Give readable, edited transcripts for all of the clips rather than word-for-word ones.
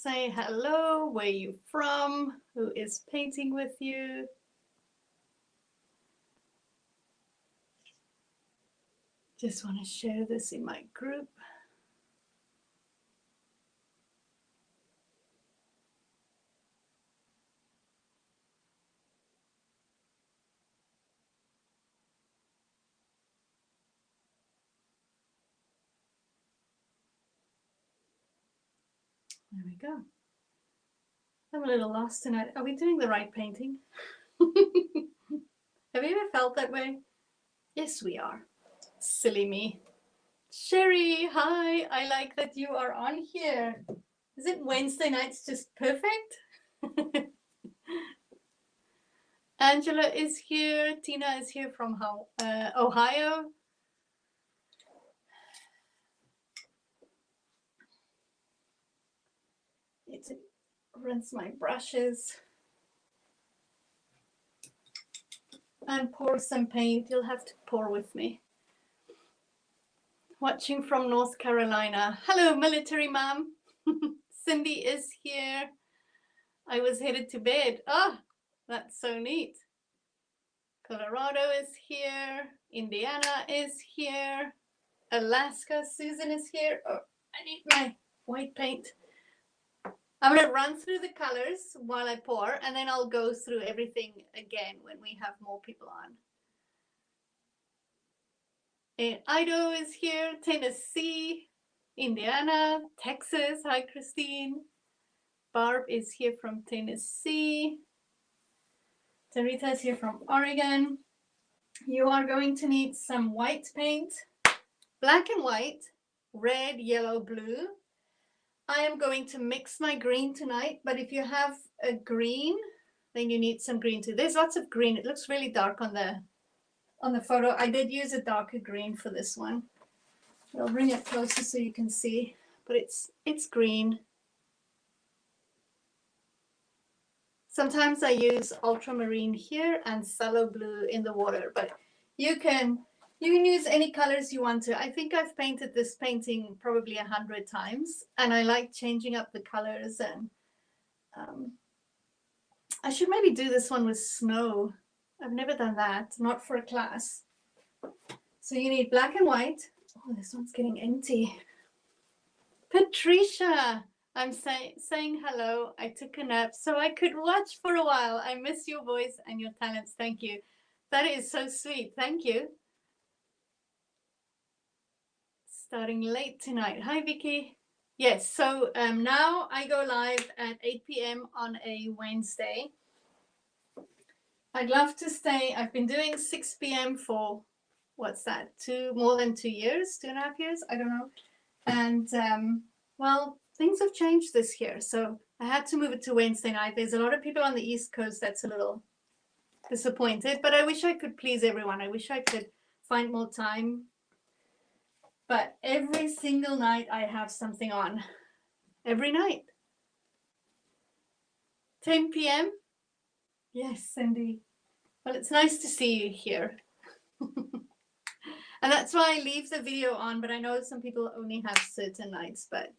Say hello, where you from, who is painting with you. Just want to share this in my group. There we go. I'm a little lost tonight. Are we doing the right painting? Have you ever felt that way? Yes, we are. Silly me. Sherry, hi. I like that you are on here. Is it Wednesday nights just perfect? Angela is here. Tina is here from Ohio. Need to rinse my brushes and pour some paint. You'll have to pour with me. Watching from North Carolina. Hello, military mom. Cindy is here. I was headed to bed. Oh, that's so neat. Colorado is here. Indiana is here. Alaska, Susan is here. Oh, I need my white paint. I'm going to run through the colors while I pour, and then I'll go through everything again when we have more people on. And Idaho is here, Tennessee, Indiana, Texas. Hi, Christine. Barb is here from Tennessee. Tarita is here from Oregon. You are going to need some white paint, black and white, red, yellow, blue. I am going to mix my green tonight, but if you have a green, then you need some green too. There's lots of green. It looks really dark on the photo. I did use a darker green for this one. I'll bring it closer so you can see, but it's green. Sometimes I use ultramarine here and phthalo blue in the water, but you can use any colors you want to. I think I've painted this painting probably 100 times, and I like changing up the colors. And I should maybe do this one with snow. I've never done that, not for a class. So you need black and white. Oh, this one's getting empty. Patricia, I'm saying hello. I took a nap so I could watch for a while. I miss your voice and your talents. Thank you. That is so sweet. Thank you. Starting late tonight. Hi, Vicky. Yes, so now I go live at 8 p.m. on a Wednesday. I'd love to stay. I've been doing 6 p.m. for, what's that, more than 2 years, 2.5 years? I don't know. And, well, things have changed this year, so I had to move it to Wednesday night. There's a lot of people on the East Coast that's a little disappointed, but I wish I could please everyone. I wish I could find more time. But every single night I have something on. Every night. 10 p.m.? Yes, Cindy. Well, it's nice to see you here. And that's why I leave the video on, but I know some people only have certain nights, but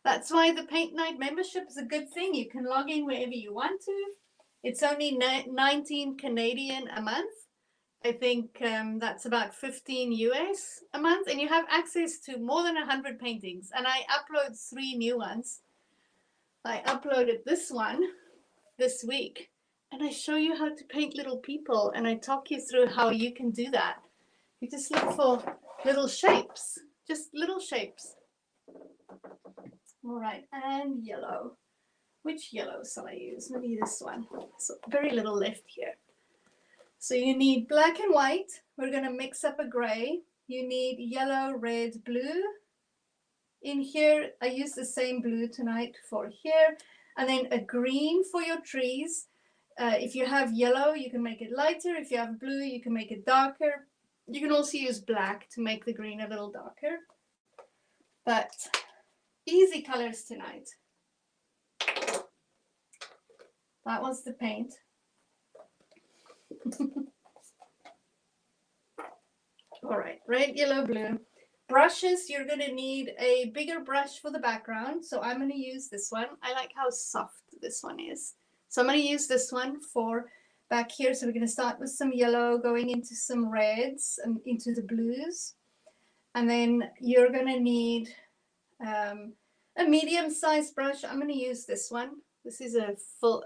that's why the Paint Night membership is a good thing. You can log in wherever you want to. It's only 19 Canadian a month. I think that's about 15 US a month, and you have access to more than 100 paintings. And I upload 3 new ones. I uploaded this one this week, and I show you how to paint little people, and I talk you through how you can do that. You just look for little shapes, just little shapes. All right, and yellow. Which yellow shall I use? Maybe this one. So very little left here. So you need black and white. We're going to mix up a gray. You need yellow, red, blue. In here, I use the same blue tonight for here. And then a green for your trees. If you have yellow, you can make it lighter. If you have blue, you can make it darker. You can also use black to make the green a little darker. But easy colors tonight. That was the paint. All right, red, yellow, blue. brushes, you're going to need a bigger brush for the background. So I'm going to use this one. I like how soft this one is. So I'm going to use this one for back here. So we're going to start with some yellow, going into some reds and into the blues. And then you're going to need a medium-sized brush. I'm going to use this one. This is a full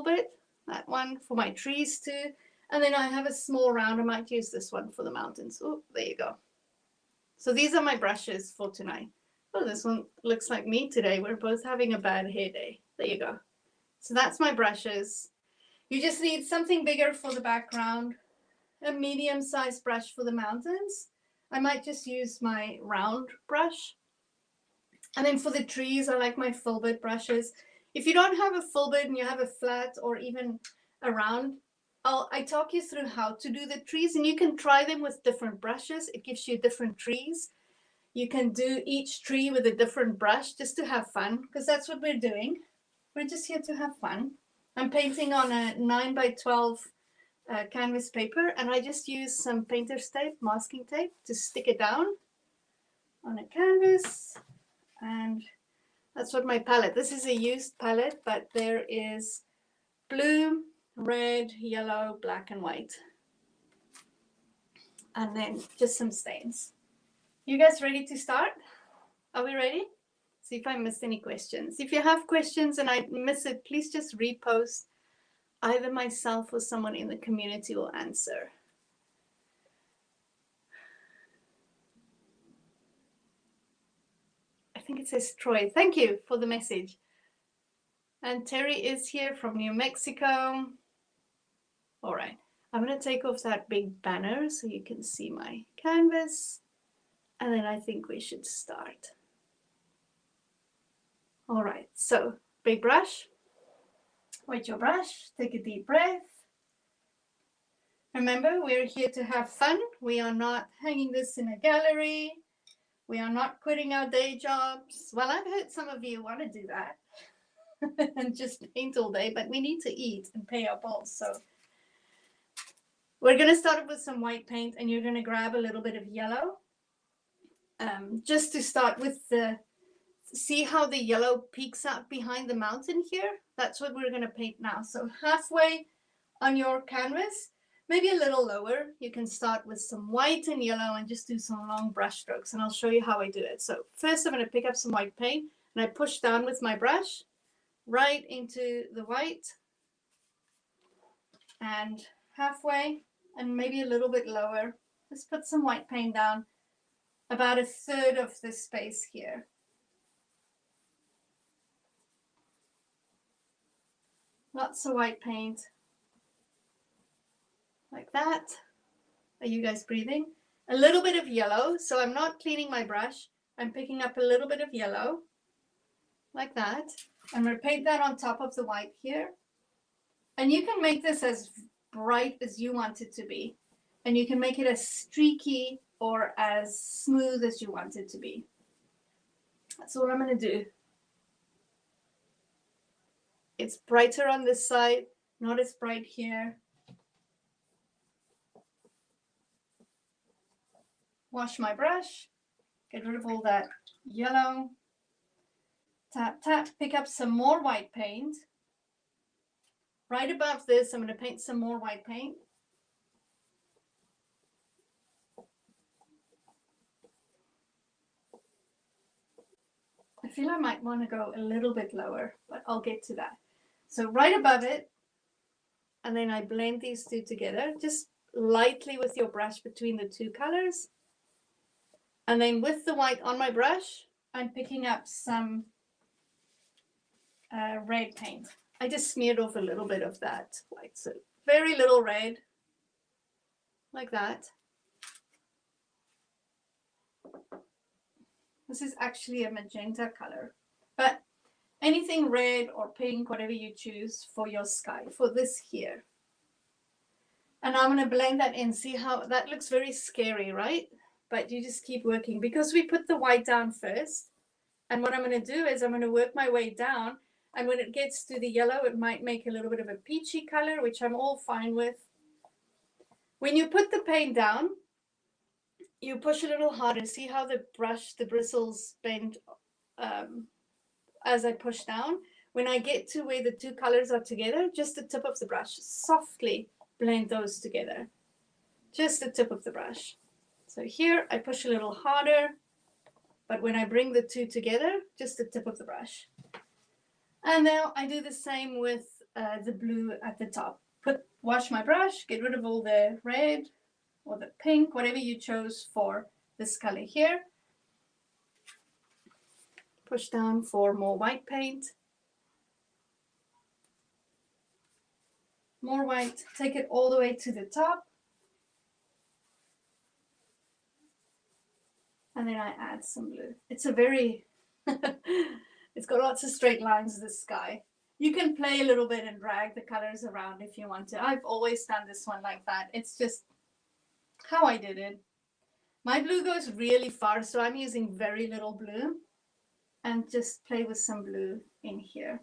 bit, that one for my trees too. And then I have a small round. I might use this one for the mountains. Oh, there you go. So these are my brushes for tonight. Oh, this one looks like me today. We're both having a bad hair day. There you go. So that's my brushes. You just need something bigger for the background, a medium-sized brush for the mountains. I might just use my round brush. And then for the trees, I like my filbert brushes. If you don't have a filbert and you have a flat or even a round, I talk you through how to do the trees, and you can try them with different brushes. It gives you different trees. You can do each tree with a different brush just to have fun, because that's what we're doing. We're just here to have fun. I'm painting on a 9x12 canvas paper, and I just use some painter's tape, masking tape, to stick it down on a canvas. And that's what my palette, this is a used palette, but there is blue, red, yellow, black, and white. And then just some stains. You guys ready to start? Are we ready? See if I missed any questions. If you have questions and I miss it, please just repost. Either myself or someone in the community will answer. I think it says Troy. Thank you for the message. And Terry is here from New Mexico. All right. I'm going to take off that big banner so you can see my canvas. And then I think we should start. All right. So big brush. Wet your brush. Take a deep breath. Remember, we're here to have fun. We are not hanging this in a gallery. We are not quitting our day jobs. Well, I've heard some of you want to do that and just paint all day, but we need to eat and pay our bills. So we're going to start with some white paint, and you're going to grab a little bit of yellow. Just to start with see how the yellow peeks out behind the mountain here? That's what we're going to paint now. So halfway on your canvas, maybe a little lower, you can start with some white and yellow and just do some long brush strokes, and I'll show you how I do it. So first I'm going to pick up some white paint, and I push down with my brush right into the white, and halfway and maybe a little bit lower, just put some white paint down about a third of this space here. Lots of white paint. Like that. Are you guys breathing? A little bit of yellow. So I'm not cleaning my brush. I'm picking up a little bit of yellow. Like that. I'm going to paint that on top of the white here. And you can make this as bright as you want it to be. And you can make it as streaky or as smooth as you want it to be. That's what I'm going to do. It's brighter on this side, not as bright here. Wash my brush, get rid of all that yellow. Tap, tap, pick up some more white paint. Right above this, I'm going to paint some more white paint. I feel I might want to go a little bit lower, but I'll get to that. So right above it, and then I blend these two together, just lightly with your brush between the two colors. And then with the white on my brush, I'm picking up some red paint. I just smeared off a little bit of that white, so very little red, like that. This is actually a magenta color, but anything red or pink, whatever you choose for your sky, for this here. And I'm going to blend that in. See how that looks very scary, right? But you just keep working because we put the white down first. And what I'm going to do is I'm going to work my way down. And when it gets to the yellow, it might make a little bit of a peachy color, which I'm all fine with. When you put the paint down, you push a little harder. See how the brush, the bristles bend as I push down? When I get to where the two colors are together, just the tip of the brush, softly blend those together. Just the tip of the brush. So here I push a little harder, but when I bring the two together, just the tip of the brush. And now I do the same with the blue at the top. Wash my brush, get rid of all the red or the pink, whatever you chose for this color here. Push down for more white paint. More white, take it all the way to the top. And then I add some blue. It's a very, it's got lots of straight lines, this sky. You can play a little bit and drag the colors around if you want to. I've always done this one like that. It's just how I did it. My blue goes really far, so I'm using very little blue and just play with some blue in here.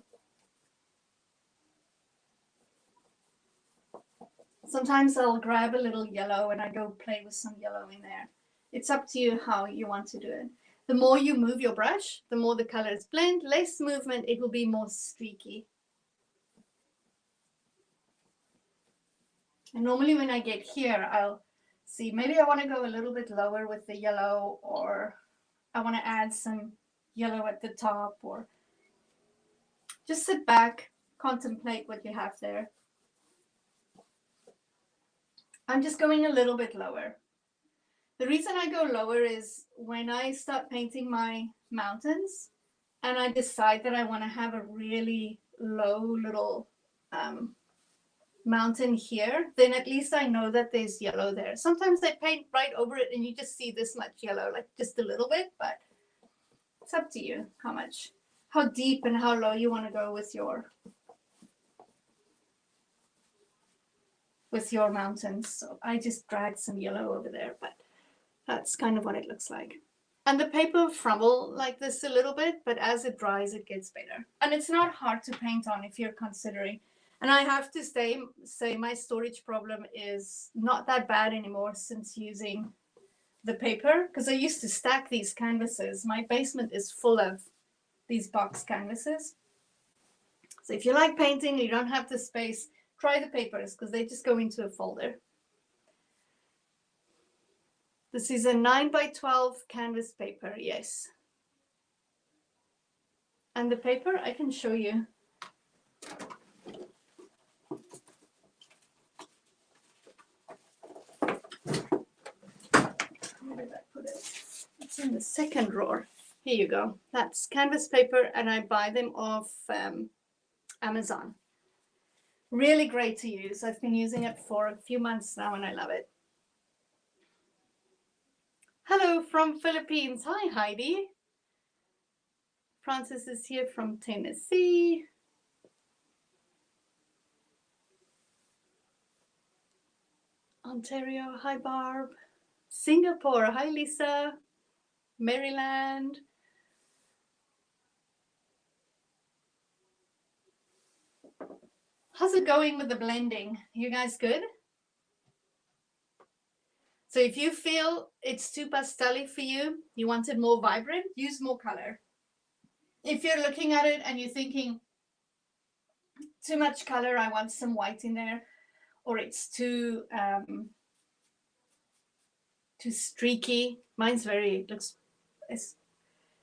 Sometimes I'll grab a little yellow and I go play with some yellow in there. It's up to you how you want to do it. The more you move your brush, the more the colors blend. Less movement, it will be more streaky. And normally when I get here, I'll see, maybe I want to go a little bit lower with the yellow, or I want to add some yellow at the top, or just sit back, contemplate what you have there. I'm just going a little bit lower. The reason I go lower is when I start painting my mountains and I decide that I want to have a really low little mountain here, then at least I know that there's yellow there. Sometimes I paint right over it and you just see this much yellow, like just a little bit, but it's up to you how deep and how low you want to go with your mountains. So I just dragged some yellow over there, but that's kind of what it looks like. And the paper will crumble like this a little bit, but as it dries, it gets better. And it's not hard to paint on if you're considering. And I have to say my storage problem is not that bad anymore since using the paper, because I used to stack these canvases. My basement is full of these box canvases. So if you like painting, you don't have the space, try the papers, because they just go into a folder. This is a 9x12 canvas paper, yes. And the paper, I can show you. Where did I put it? It's in the second drawer. Here you go. That's canvas paper, and I buy them off Amazon. Really great to use. I've been using it for a few months now, and I love it. Hello from Philippines. Hi, Heidi. Francis is here from Tennessee. Ontario. Hi, Barb. Singapore. Hi, Lisa. Maryland. How's it going with the blending? You guys good? So if you feel it's too pastel-y for you, you want it more vibrant, use more color. If you're looking at it and you're thinking, too much color, I want some white in there, or it's too streaky. Mine's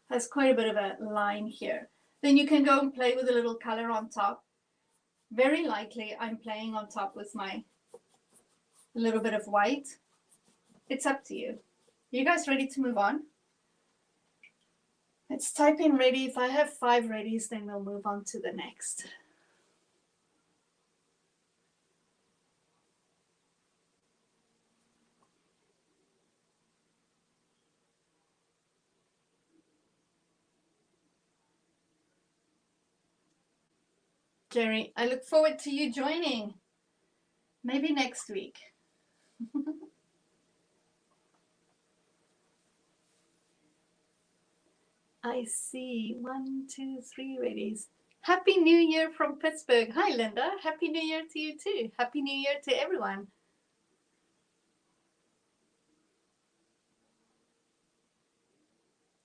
has quite a bit of a line here. Then you can go and play with a little color on top. Very likely I'm playing on top with my little bit of white. It's up to you. You guys ready to move on? Let's type in ready. If I have 5 readies, then we'll move on to the next. Jerry, I look forward to you joining. Maybe next week. I see 1, 2, 3 readies. Happy New Year from Pittsburgh. Hi, Linda. Happy New Year to you too. Happy New Year to everyone.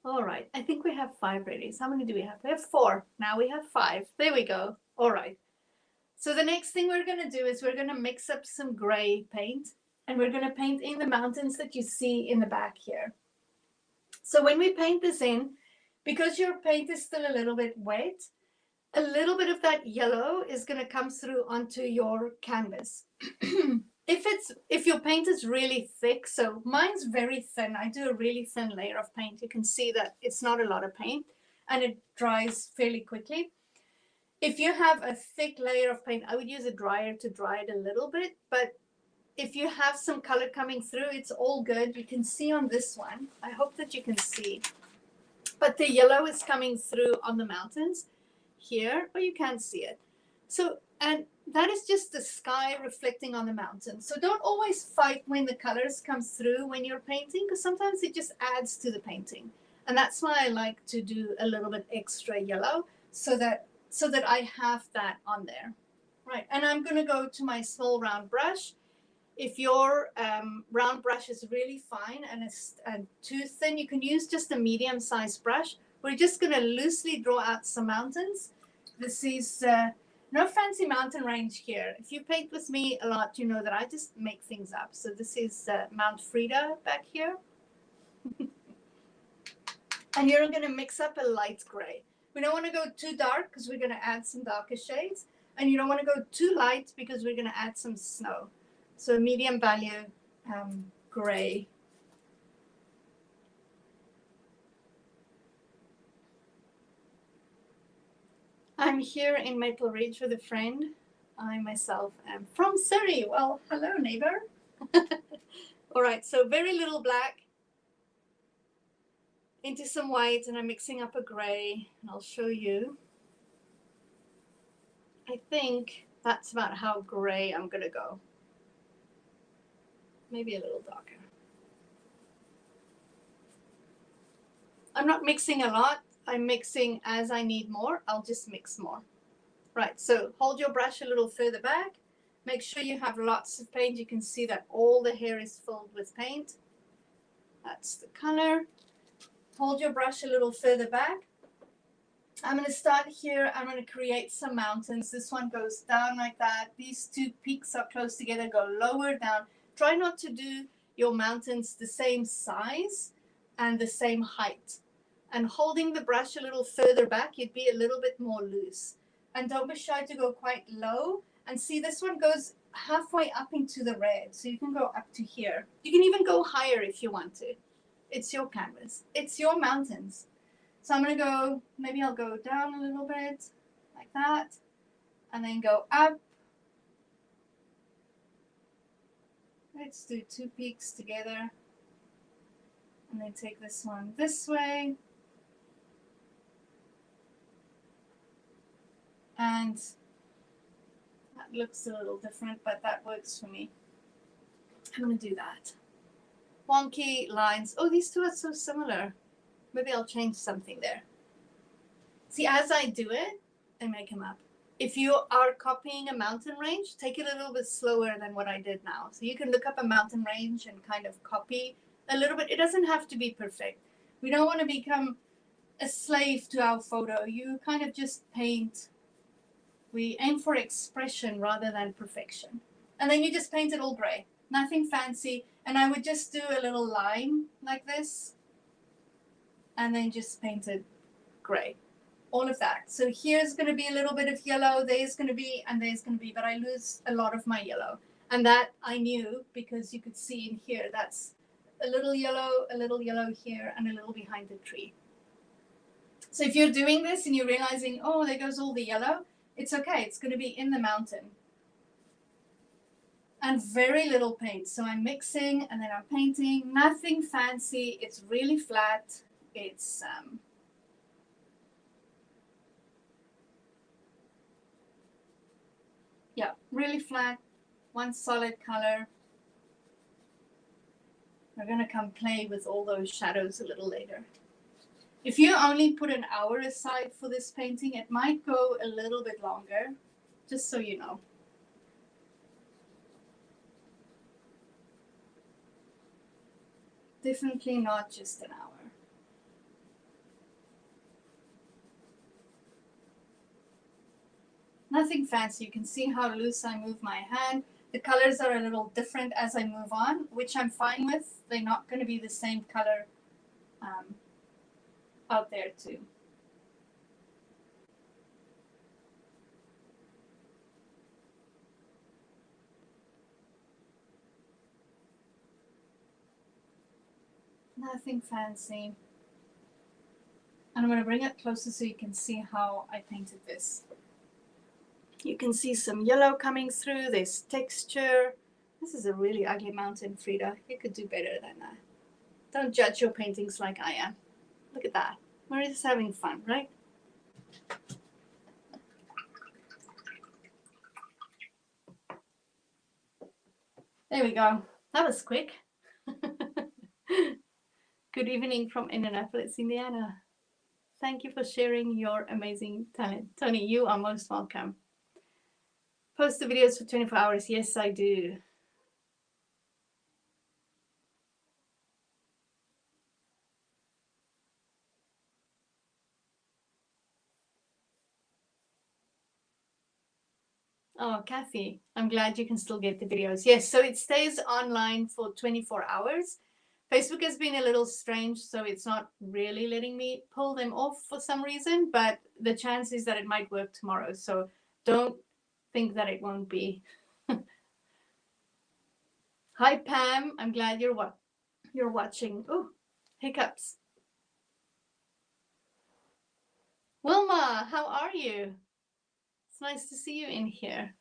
All right, I think we have 5 ready. So how many do we have? We have 4. Now we have 5. There we go. All right. So the next thing we're going to do is we're going to mix up some gray paint, and we're going to paint in the mountains that you see in the back here. So when we paint this in, because your paint is still a little bit wet, a little bit of that yellow is going to come through onto your canvas. If your paint is really thick, so mine's very thin. I do a really thin layer of paint. You can see that it's not a lot of paint and it dries fairly quickly. If you have a thick layer of paint, I would use a dryer to dry it a little bit, but if you have some color coming through, it's all good. You can see on this one, I hope that you can see, but the yellow is coming through on the mountains here, or you can't see it. So, and that is just the sky reflecting on the mountain. So don't always fight when the colors come through when you're painting, because sometimes it just adds to the painting. And that's why I like to do a little bit extra yellow so that I have that on there. Right, and I'm going to go to my small round brush. If your round brush is really fine and it's too thin, you can use just a medium-sized brush. We're just going to loosely draw out some mountains. This is no fancy mountain range here. If you paint with me a lot, you know that I just make things up. So this is Mount Frida back here. And you're going to mix up a light gray. We don't want to go too dark because we're going to add some darker shades. And you don't want to go too light because we're going to add some snow. So medium value gray. I'm here in Maple Ridge with a friend. I myself am from Surrey. Well, hello, neighbor. All right, so very little black into some white, and I'm mixing up a gray, and I'll show you. I think that's about how gray I'm going to go. Maybe a little darker. I'm not mixing a lot. I'm mixing as I need more. I'll just mix more. Right, so hold your brush a little further back. Make sure you have lots of paint. You can see that all the hair is filled with paint. That's the color. Hold your brush a little further back. I'm going to start here. I'm going to create some mountains. This one goes down like that. These two peaks are close together, go lower down. Try not to do your mountains the same size and the same height. And holding the brush a little further back, you'd be a little bit more loose. And don't be shy to go quite low. And see, this one goes halfway up into the red. So you can go up to here. You can even go higher if you want to. It's your canvas. It's your mountains. So I'm going to go, maybe I'll go down a little bit like that. And then go up. Let's do two peaks together. And then take this one this way. And that looks a little different, but that works for me. I'm going to do that. Wonky lines. Oh, these two are so similar. Maybe I'll change something there. See, as I do it, I make them up. If you are copying a mountain range, take it a little bit slower than what I did now. So you can look up a mountain range and kind of copy a little bit. It doesn't have to be perfect. We don't want to become a slave to our photo. You kind of just paint. We aim for expression rather than perfection. And then you just paint it all gray. Nothing fancy. And I would just do a little line like this. And then just paint it gray. All of that. So here's going to be a little bit of yellow. There's going to be, and there's going to be. But I lose a lot of my yellow. And that I knew because you could see in here. That's a little yellow here, and a little behind the tree. So if you're doing this and you're realizing, oh, there goes all the yellow, it's okay. It's going to be in the mountain. And very little paint. So I'm mixing and then I'm painting. Nothing fancy. It's really flat. It's yeah, really flat. One solid color. We're going to come play with all those shadows a little later. If you only put an hour aside for this painting, it might go a little bit longer, just so you know. Definitely not just an hour. Nothing fancy. You can see how loose I move my hand. The colors are a little different as I move on, which I'm fine with. They're not going to be the same color out there too. Nothing fancy. And I'm going to bring it closer so you can see how I painted this. You can see some yellow coming through. There's texture. This is a really ugly mountain, Frida. You could do better than that. Don't judge your paintings like I am. Look at that. We're just having fun, right? There we go. That was quick. Good evening from Indianapolis, Indiana. Thank you for sharing your amazing talent. Tony, you are most welcome. Post the videos for 24 hours. Yes, I do. Oh, Kathy, I'm glad you can still get the videos. Yes, so it stays online for 24 hours. Facebook has been a little strange, so it's not really letting me pull them off for some reason, but the chance is that it might work tomorrow. So don't think that it won't be. Hi, Pam. I'm glad you're watching. Oh, hiccups. Wilma, how are you? It's nice to see you in here.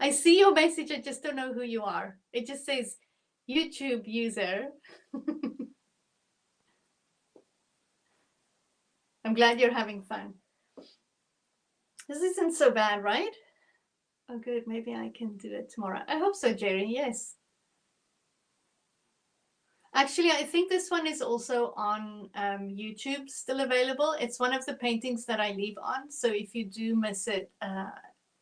I see your message. I just don't know who you are. It just says YouTube user. I'm glad you're having fun. This isn't so bad, right? Oh, good. Maybe I can do it tomorrow. I hope so, Jerry. Yes. Actually, I think this one is also on YouTube, still available. It's one of the paintings that I leave on. So if you do miss it,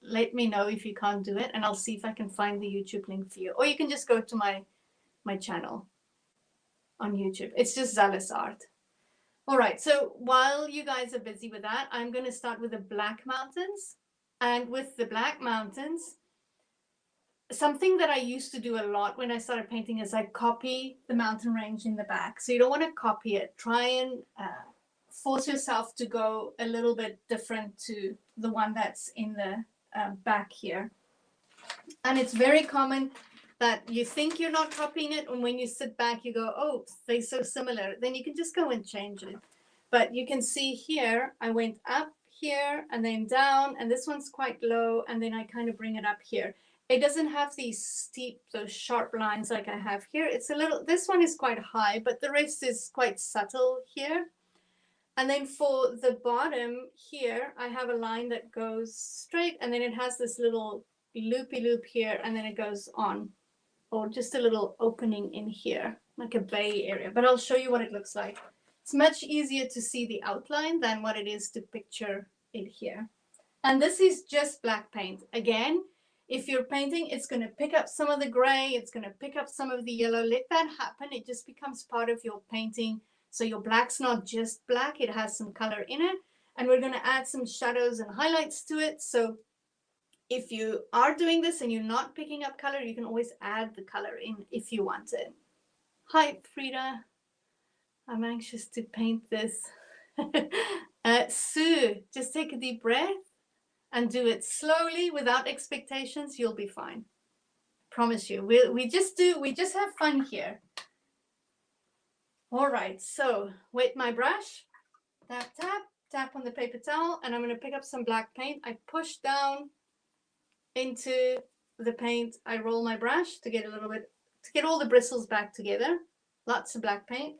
let me know if you can't do it, and I'll see if I can find the YouTube link for you. Or you can just go to my channel on YouTube. It's just Zallis Art. All right, so while you guys are busy with that, I'm going to start with the Black Mountains. And with the Black Mountains, something that I used to do a lot when I started painting is I copy the mountain range in the back. So you don't want to copy it. Try and force yourself to go a little bit different to the one that's in the back here. And it's very common that you think you're not copying it, and when you sit back, you go, oh, they're so similar. Then you can just go and change it. But you can see here, I went up here and then down, and this one's quite low, and then I kind of bring it up here. It doesn't have these steep, those sharp lines like I have here. It's a little, this one is quite high, but the rest is quite subtle here. And then for the bottom here, I have a line that goes straight, and then it has this little loopy loop here, and then it goes on, or just a little opening in here, like a bay area. But I'll show you what it looks like. It's much easier to see the outline than what it is to picture it here. And this is just black paint. Again, if you're painting, it's going to pick up some of the gray, it's going to pick up some of the yellow. Let that happen. It just becomes part of your painting. So your black's not just black, it has some color in it. And we're going to add some shadows and highlights to it. So if you are doing this and you're not picking up color, you can always add the color in if you want it. Hi, Frida. I'm anxious to paint this. Sue, just take a deep breath and do it slowly without expectations. You'll be fine. Promise you. We just have fun here. All right, so wet my brush, tap, tap, tap on the paper towel, and I'm going to pick up some black paint. I push down into the paint. I roll my brush to get a little bit, to get all the bristles back together. Lots of black paint.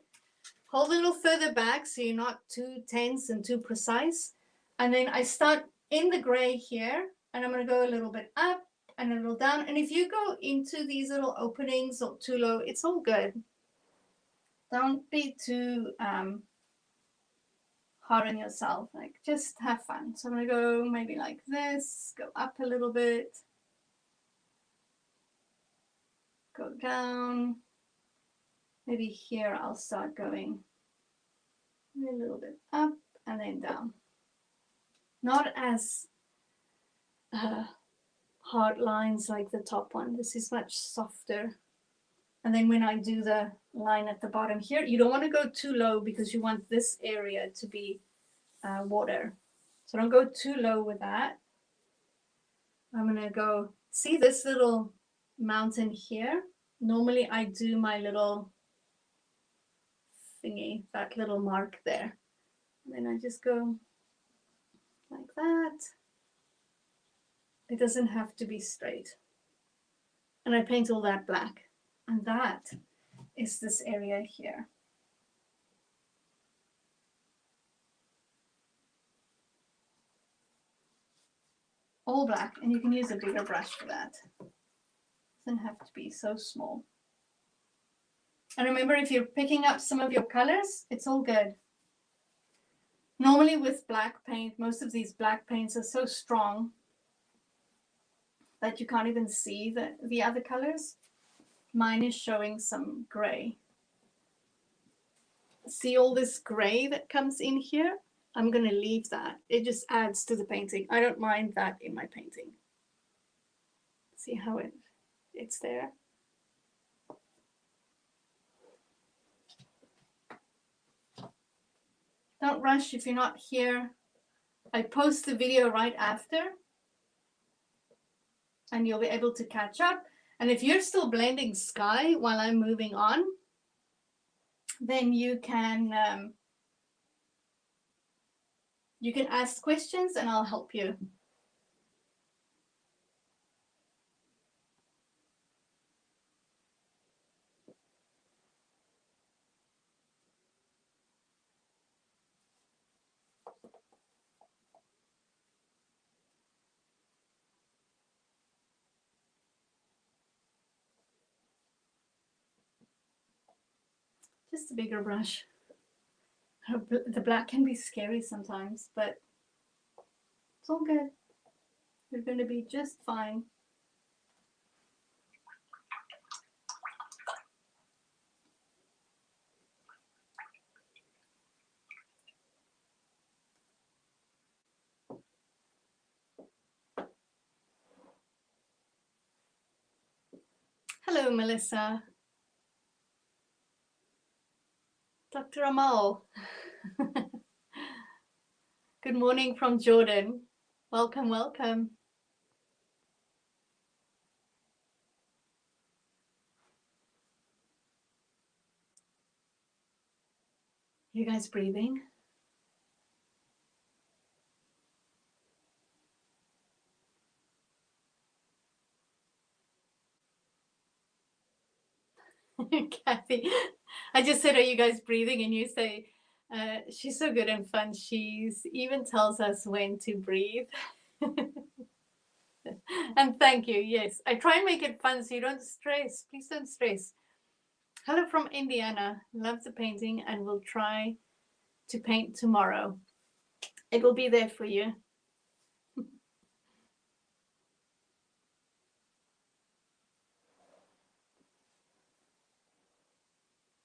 Hold a little further back so you're not too tense and too precise. And then I start in the gray here, and I'm going to go a little bit up and a little down. And if you go into these little openings or too low, it's all good. Don't be too hard on yourself. Like, just have fun. So I'm going to go maybe like this, go up a little bit, go down. Maybe here I'll start going a little bit up and then down. not as hard lines like the top one. This is much softer. And then when I do the line at the bottom here, you don't want to go too low because you want this area to be water. So don't go too low with that. I'm going to go, see this little mountain here? Normally I do my little thingy, that little mark there. And then I just go like that. It doesn't have to be straight. And I paint all that black. And that is this area here. All black, and you can use a bigger brush for that. Doesn't have to be so small. And remember, if you're picking up some of your colors, it's all good. Normally with black paint, most of these black paints are so strong that you can't even see the other colors. Mine is showing some gray. See all this gray that comes in here? I'm going to leave that. It just adds to the painting. I don't mind that in my painting. See how it's there? Don't rush if you're not here. I post the video right after, and you'll be able to catch up. And if you're still blending sky while I'm moving on, then you can ask questions and I'll help you. Just a bigger brush. The black can be scary sometimes, but it's all good. You're going to be just fine. Hello, Melissa. Dr. Amal. Good morning from Jordan. Welcome, welcome. You guys breathing? Kathy, I just said, are you guys breathing? And you say, she's so good and fun. She's even tells us when to breathe. And thank you. Yes, I try and make it fun so you don't stress. Please don't stress. Hello from Indiana. Love the painting and we'll try to paint tomorrow. It will be there for you.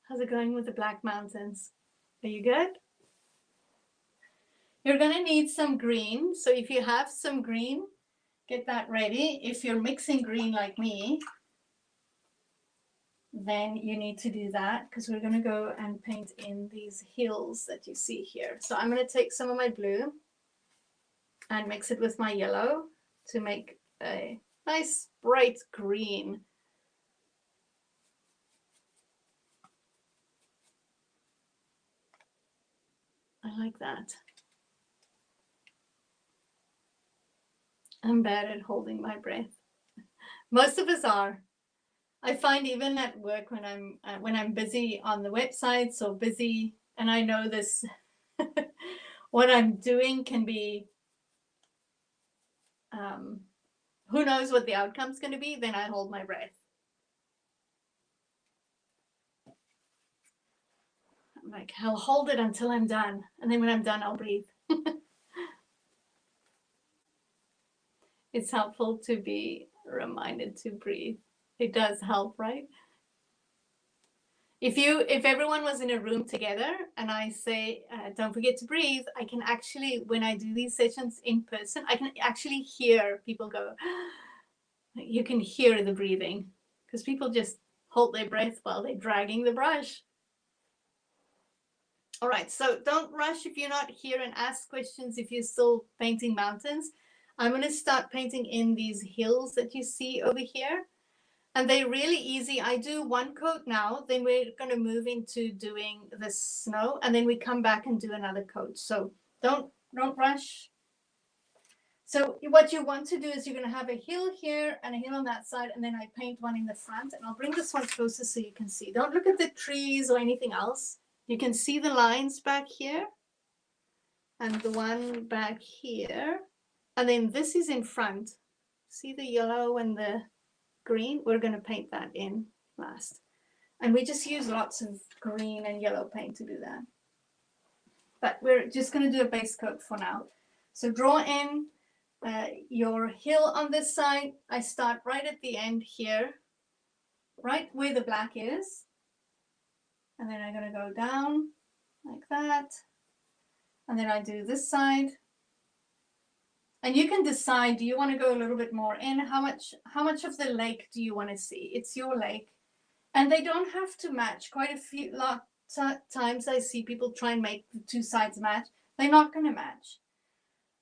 How's it going with the Black Mountains? Are you good? You're going to need some green. So if you have some green, get that ready. If you're mixing green like me, then you need to do that because we're going to go and paint in these hills that you see here. So I'm going to take some of my blue and mix it with my yellow to make a nice bright green. I like that. I'm bad at holding my breath. Most of us are. I find even at work when I'm busy on the website, so busy, and I know this, what I'm doing can be, who knows what the outcome's going to be, then I hold my breath. I'm like, I'll hold it until I'm done, and then when I'm done, I'll breathe. It's helpful to be reminded to breathe. It does help, right? If everyone was in a room together and I say, don't forget to breathe, I can actually, when I do these sessions in person, I can actually hear people go, you can hear the breathing because people just hold their breath while they're dragging the brush. All right, so don't rush if you're not here, and ask questions if you're still painting mountains. I'm going to start painting in these hills that you see over here. And they're really easy. I do one coat now, then we're going to move into doing the snow, and then we come back and do another coat. So don't rush. So what you want to do is you're going to have a hill here and a hill on that side, and then I paint one in the front, and I'll bring this one closer so you can see. Don't look at the trees or anything else. You can see the lines back here and the one back here. And then this is in front. See the yellow and the green? We're going to paint that in last. And we just use lots of green and yellow paint to do that. But we're just going to do a base coat for now. So draw in your hill on this side. I start right at the end here, right where the black is. And then I'm going to go down like that. And then I do this side. And you can decide, do you want to go a little bit more in? How much of the lake do you want to see? It's your lake. And they don't have to match. Quite a few times I see people try and make the two sides match. They're not going to match.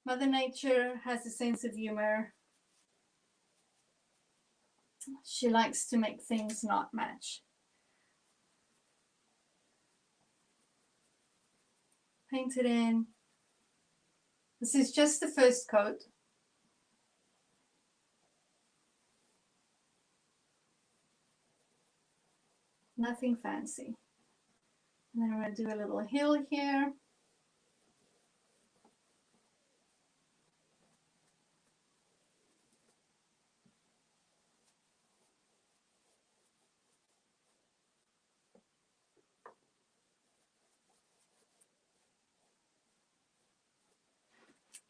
Mother Nature has a sense of humor. She likes to make things not match. Paint it in. This is just the first coat. Nothing fancy. And then I'm going to do a little hill here.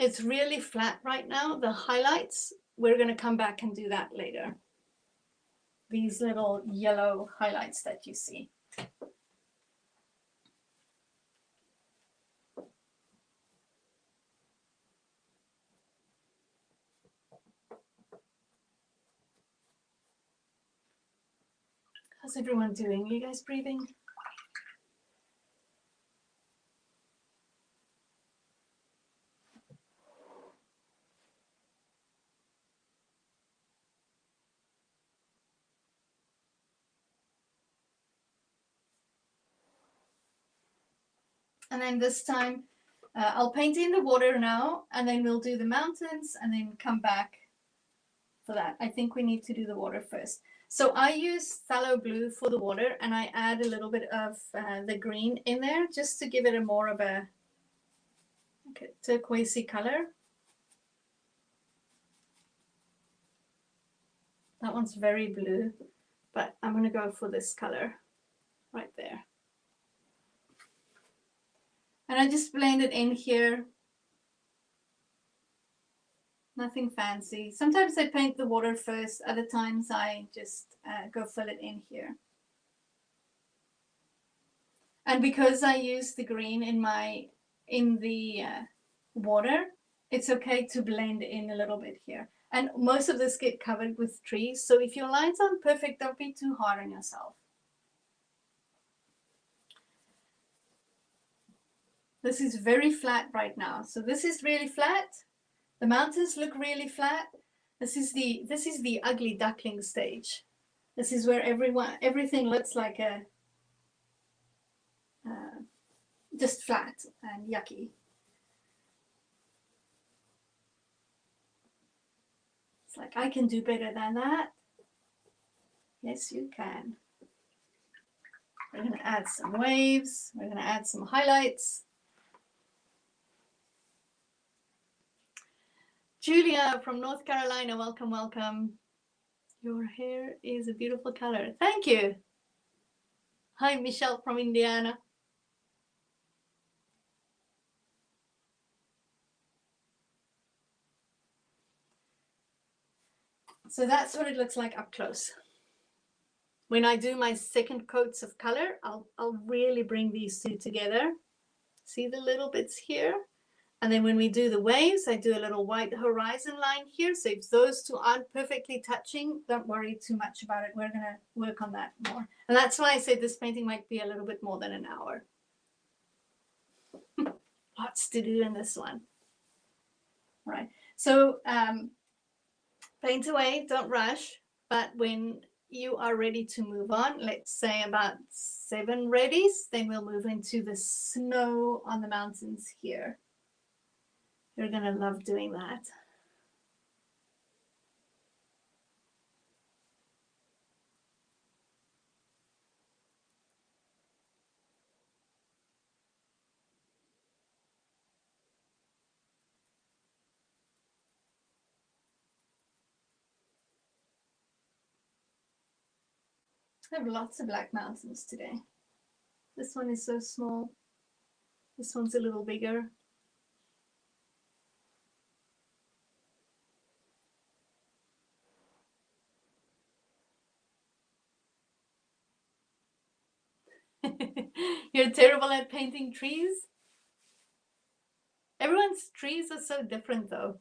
It's really flat right now. The highlights, we're going to come back and do that later. These little yellow highlights that you see. How's everyone doing? Are you guys breathing? And then this time, I'll paint in the water now, and then we'll do the mountains and then come back for that. I think we need to do the water first. So I use phthalo blue for the water, and I add a little bit of the green in there just to give it a more of a turquoisey color. That one's very blue, but I'm going to go for this color right there. And I just blend it in here. Nothing fancy. Sometimes I paint the water first. Other times I just go fill it in here. And because I use the green in the water, it's okay to blend in a little bit here. And most of this get covered with trees. So if your lines aren't perfect, don't be too hard on yourself. This is very flat right now. So this is really flat. The mountains look really flat. This is the ugly duckling stage. This is where everything looks like a just flat and yucky. It's like, I can do better than that. Yes, you can. We're going to add some waves. We're going to add some highlights. Julia from North Carolina, welcome, welcome. Your hair is a beautiful color. Thank you. Hi, Michelle from Indiana. So that's what it looks like up close. When I do my second coats of color, I'll really bring these two together. See the little bits here? And then when we do the waves, I do a little white horizon line here. So if those two aren't perfectly touching, don't worry too much about it. We're going to work on that more. And that's why I said this painting might be a little bit more than an hour. Lots to do in this one. All right. So paint away, don't rush. But when you are ready to move on, let's say about 7 readies, then we'll move into the snow on the mountains here. You're going to love doing that. I have lots of black mountains today. This one is so small. This one's a little bigger. You're terrible at painting trees? Everyone's trees are so different though.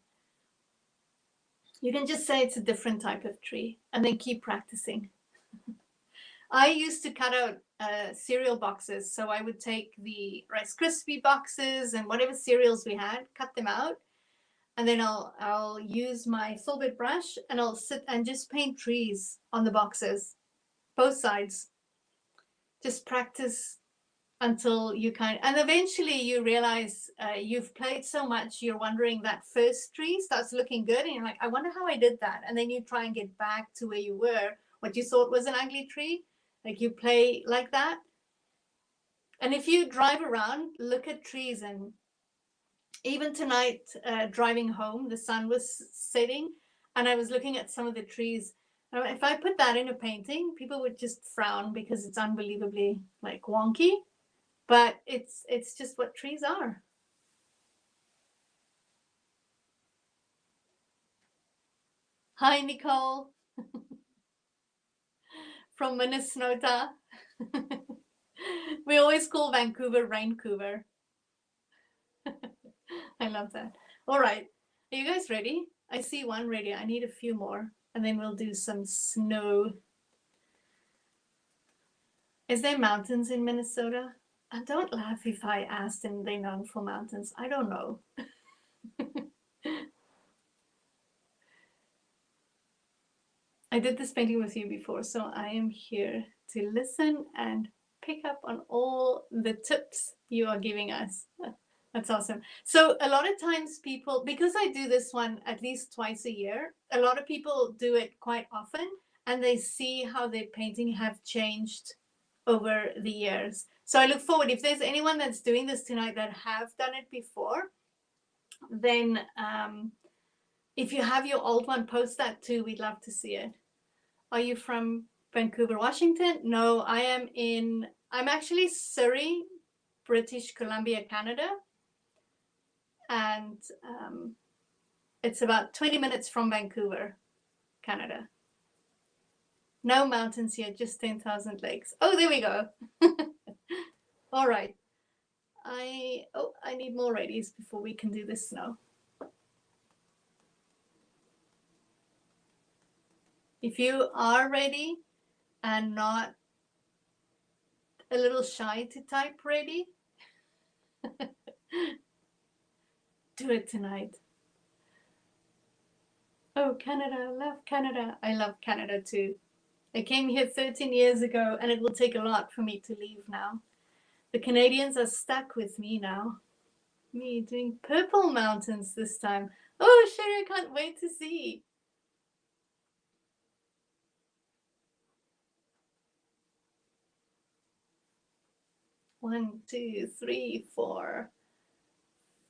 You can just say it's a different type of tree and then keep practicing. I used to cut out cereal boxes. So I would take the Rice Krispie boxes and whatever cereals we had, cut them out. And then I'll use my Filbert brush and I'll sit and just paint trees on the boxes, both sides. Just practice until you and eventually you realize you've played so much, you're wondering that first tree starts looking good and you're like, I wonder how I did that. And then you try and get back to where you were, what you thought was an ugly tree. Like you play like that. And if you drive around, look at trees, and even tonight, driving home, the sun was setting and I was looking at some of the trees. If I put that in a painting, people would just frown because it's unbelievably like wonky, but it's just what trees are. Hi, Nicole from Minnesota. We always call Vancouver Raincouver. I love that. All right. Are you guys ready? I see one ready. I need a few more, and then we'll do some snow. Is there mountains in Minnesota? And don't laugh if I asked and they're known for mountains. I don't know. I did this painting with you before, so I am here to listen and pick up on all the tips you are giving us. That's awesome. So a lot of times people, because I do this one at least twice a year, a lot of people do it quite often and they see how their painting have changed over the years. So I look forward, if there's anyone that's doing this tonight that have done it before, then if you have your old one, post that too. We'd love to see it. Are you from Vancouver, Washington? No, I'm actually Surrey, British Columbia, Canada. And it's about 20 minutes from Vancouver, Canada. No mountains yet, just 10,000 lakes. Oh, there we go. All right. I need more radies before we can do the snow. If you are ready and not a little shy to type ready, do it tonight. Oh, Canada, love Canada. I love Canada too. I came here 13 years ago and it will take a lot for me to leave now. The Canadians are stuck with me now. Me doing purple mountains this time. Oh, Sherry, I can't wait to see. One, two, three, 4,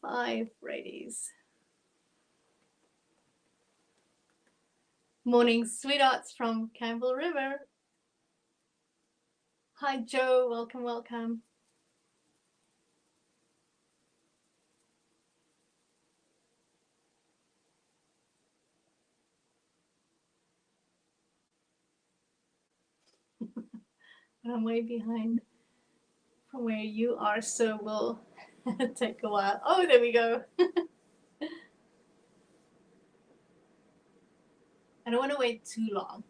5 readies. Morning, sweethearts from Campbell River. Hi, Joe. Welcome, welcome. But I'm way behind from where you are, so we'll take a while. Oh, there we go. I don't want to wait too long.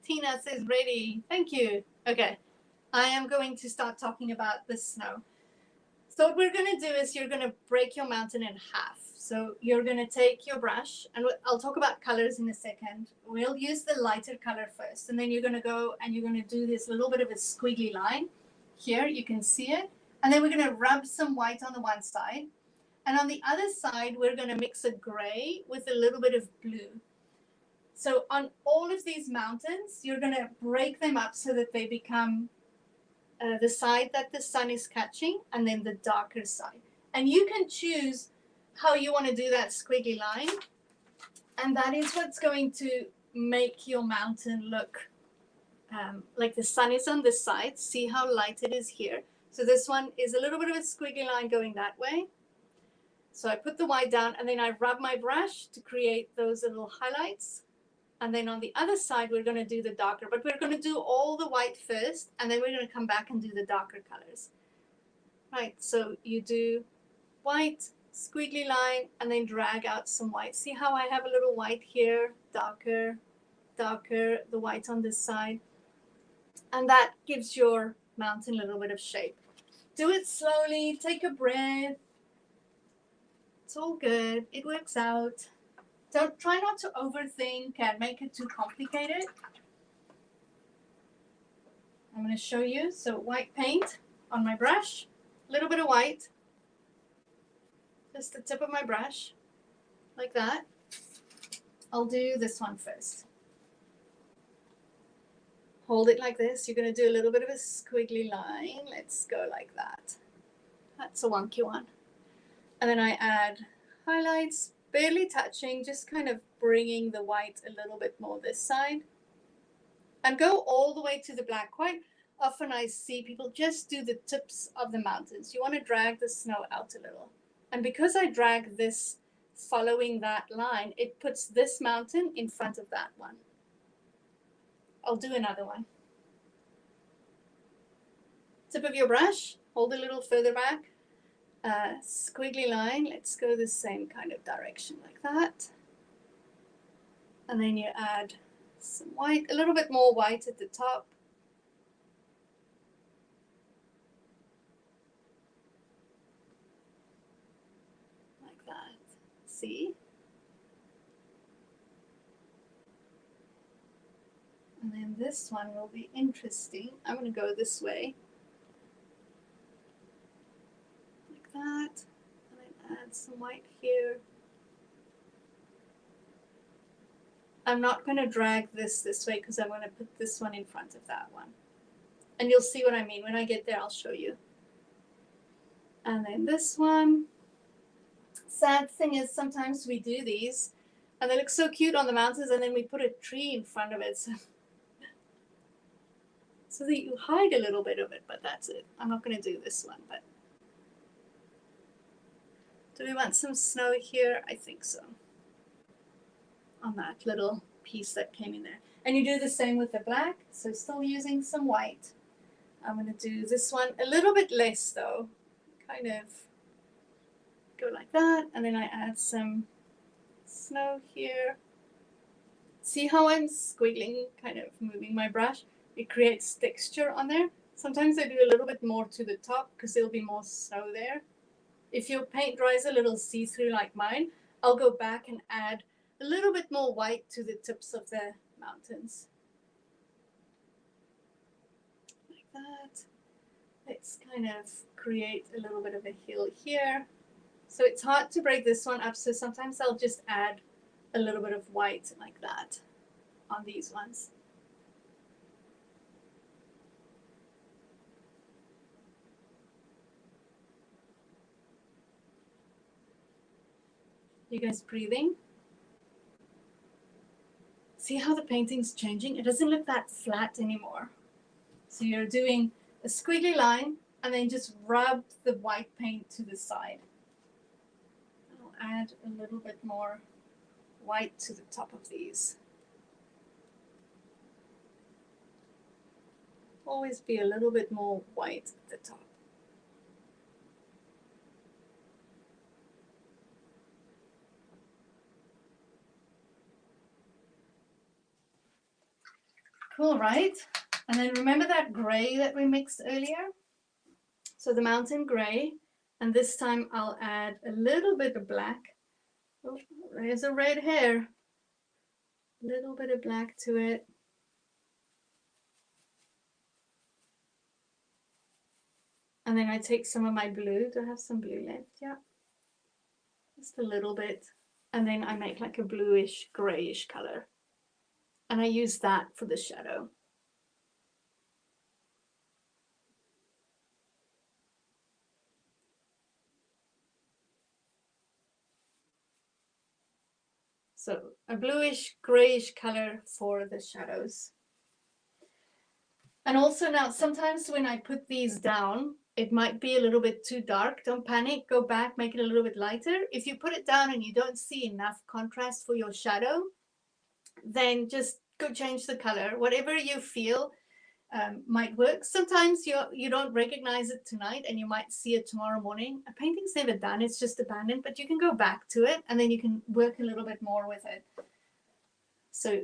Tina says ready. Thank you. Okay. I am going to start talking about the snow. So what we're going to do is you're going to break your mountain in half. So you're going to take your brush, and I'll talk about colors in a second. We'll use the lighter color first, and then you're going to go and you're going to do this little bit of a squiggly line. Here, you can see it. And then we're going to rub some white on the one side. And on the other side, we're going to mix a gray with a little bit of blue. So on all of these mountains, you're going to break them up so that they become the side that the sun is catching and then the darker side. And you can choose how you want to do that squiggly line. And that is what's going to make your mountain look like the sun is on this side. See how light it is here. So this one is a little bit of a squiggly line going that way. So I put the white down and then I rub my brush to create those little highlights. And then on the other side, we're going to do the darker, but we're going to do all the white first, and then we're going to come back and do the darker colors. Right, so you do white, squiggly line, and then drag out some white. See how I have a little white here, darker, darker, the white on this side. And that gives your mountain a little bit of shape. Do it slowly, take a breath. It's all good, it works out. Don't try not to overthink and make it too complicated. I'm going to show you. So white paint on my brush, a little bit of white, just the tip of my brush, like that. I'll do this one first. Hold it like this. You're going to do a little bit of a squiggly line. Let's go like that. That's a wonky one. And then I add highlights, barely touching, just kind of bringing the white a little bit more this side. And go all the way to the black. Quite often I see people just do the tips of the mountains. You want to drag the snow out a little. And because I drag this following that line, it puts this mountain in front of that one. I'll do another one. Tip of your brush, hold a little further back. Squiggly line, let's go the same kind of direction like that. And then you add some white, a little bit more white at the top. Like that. See? And then this one will be interesting. I'm going to go this way. Like that. And then add some white here. I'm not going to drag this way because I'm going to put this one in front of that one. And you'll see what I mean. When I get there, I'll show you. And then this one. Sad thing is sometimes we do these and they look so cute on the mountains and then we put a tree in front of it. So that you hide a little bit of it, but that's it. I'm not going to do this one, but do we want some snow here? I think so. On that little piece that came in there. And you do the same with the black, so still using some white. I'm going to do this one a little bit less though. Kind of go like that, and then I add some snow here. See how I'm squiggling, kind of moving my brush? It creates texture on there. Sometimes I do a little bit more to the top because there'll be more snow there. If your paint dries a little see-through like mine, I'll go back and add a little bit more white to the tips of the mountains. Like that. Let's kind of create a little bit of a hill here. So it's hard to break this one up, so sometimes I'll just add a little bit of white like that on these ones. You guys breathing? See how the painting's changing? It doesn't look that flat anymore. So you're doing a squiggly line, and then just rub the white paint to the side. I'll add a little bit more white to the top of these. Always be a little bit more white at the top. Cool, right? And then remember that gray that we mixed earlier? So the mountain gray, and this time I'll add a little bit of black. Oh, there's a red hair. A little bit of black to it. And then I take some of my blue. Do I have some blue left? Yeah. Just a little bit. And then I make like a bluish, grayish color. And I use that for the shadow. So a bluish, grayish color for the shadows. And also now, sometimes when I put these down, it might be a little bit too dark. Don't panic, go back, make it a little bit lighter. If you put it down and you don't see enough contrast for your shadow, then just go change the color. Whatever you feel might work. Sometimes you don't recognize it tonight and you might see it tomorrow morning. A painting's never done, it's just abandoned, but you can go back to it and then you can work a little bit more with it. So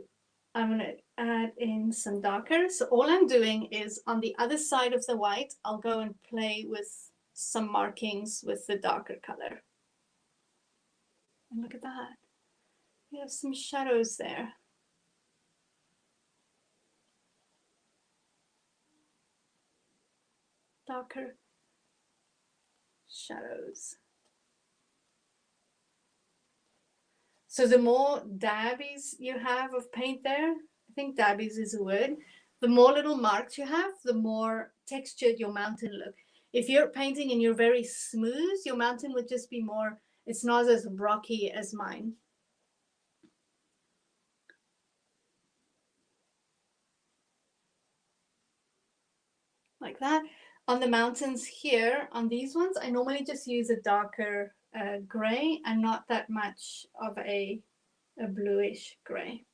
I'm going to add in some darker. So all I'm doing is on the other side of the white, I'll go and play with some markings with the darker color. And look at that. We have some shadows there. Darker shadows. So the more dabbies you have of paint there, I think dabbies is a word, the more little marks you have, the more textured your mountain look. If you're painting and you're very smooth, your mountain would just be more, it's not as rocky as mine. Like that. On the mountains here, on these ones, I normally just use a darker gray and not that much of a bluish gray.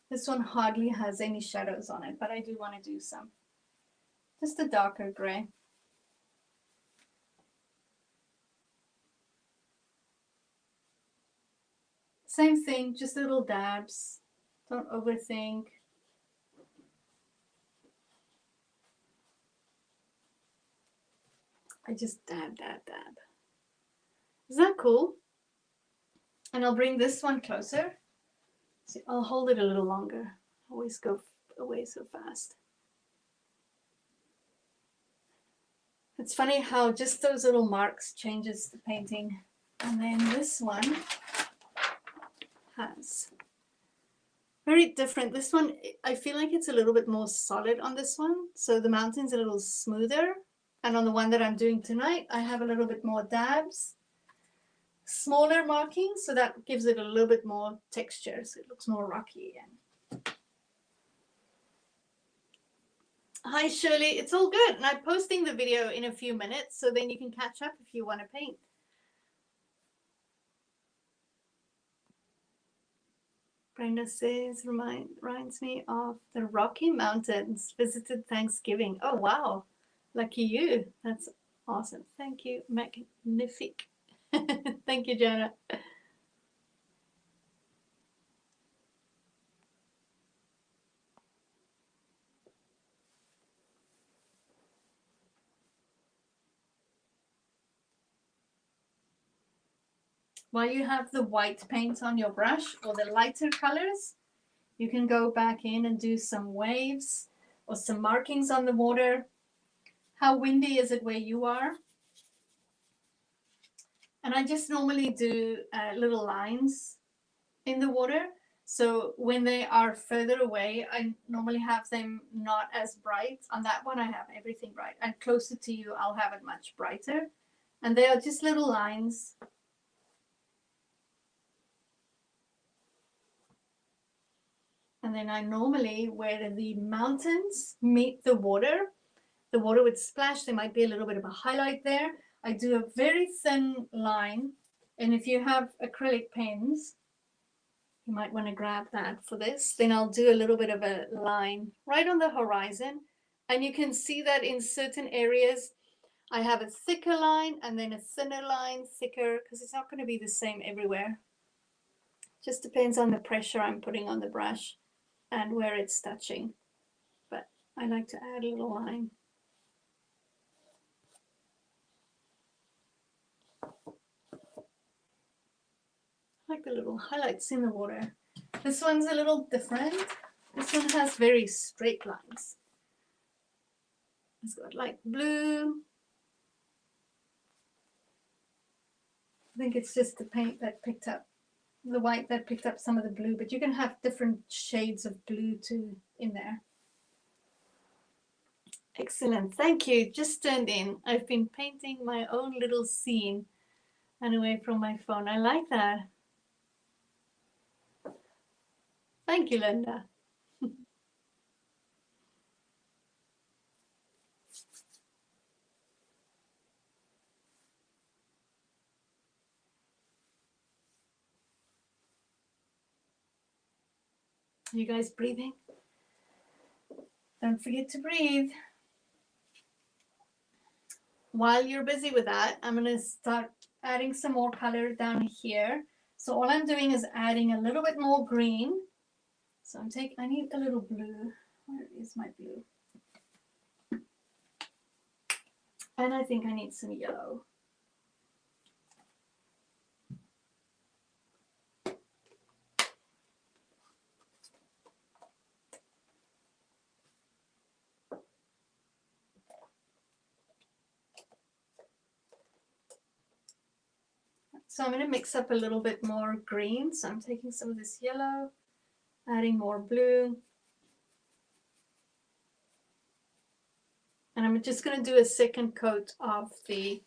This one hardly has any shadows on it, but I do want to do some. Just a darker gray. Same thing, just little dabs. Don't overthink. I just dab, dab, dab. Is that cool? And I'll bring this one closer. See, I'll hold it a little longer. I always go away so fast. It's funny how just those little marks changes the painting. And then this one has very different. This one, I feel like it's a little bit more solid on this one. So the mountain's a little smoother. And on the one that I'm doing tonight, I have a little bit more dabs, smaller markings, so that gives it a little bit more texture, so it looks more rocky again. Hi Shirley, it's all good. And I'm posting the video in a few minutes, so then you can catch up if you want to paint. Brenda says, reminds me of the Rocky Mountains, visited Thanksgiving. Oh, wow. Lucky you. That's awesome. Thank you. Magnific. Thank you, Jenna. While you have the white paint on your brush or the lighter colors, you can go back in and do some waves or some markings on the water. How windy is it where you are? And I just normally do little lines in the water. So when they are further away, I normally have them not as bright. On that one, I have everything bright. And closer to you, I'll have it much brighter. And they are just little lines. And then I normally, where the mountains meet the water would splash. There might be a little bit of a highlight there. I do a very thin line. And if you have acrylic pens, you might want to grab that for this. Then I'll do a little bit of a line right on the horizon. And you can see that in certain areas, I have a thicker line and then a thinner line, thicker, because it's not going to be the same everywhere. Just depends on the pressure I'm putting on the brush and where it's touching. But I like to add a little line. I like the little highlights in the water. This one's a little different. This one has very straight lines. It's got light blue. I think it's just the paint that picked up the white that picked up some of the blue, but you can have different shades of blue too in there. Excellent, thank you. Just turned in. I've been painting my own little scene and away from my phone. I like that. Thank you, Linda. Are you guys breathing? Don't forget to breathe. While you're busy with that, I'm going to start adding some more color down here. So all I'm doing is adding a little bit more green. So I need a little blue. Where is my blue? And I think I need some yellow. So I'm going to mix up a little bit more green. So I'm taking some of this yellow, adding more blue. And I'm just going to do a second coat of the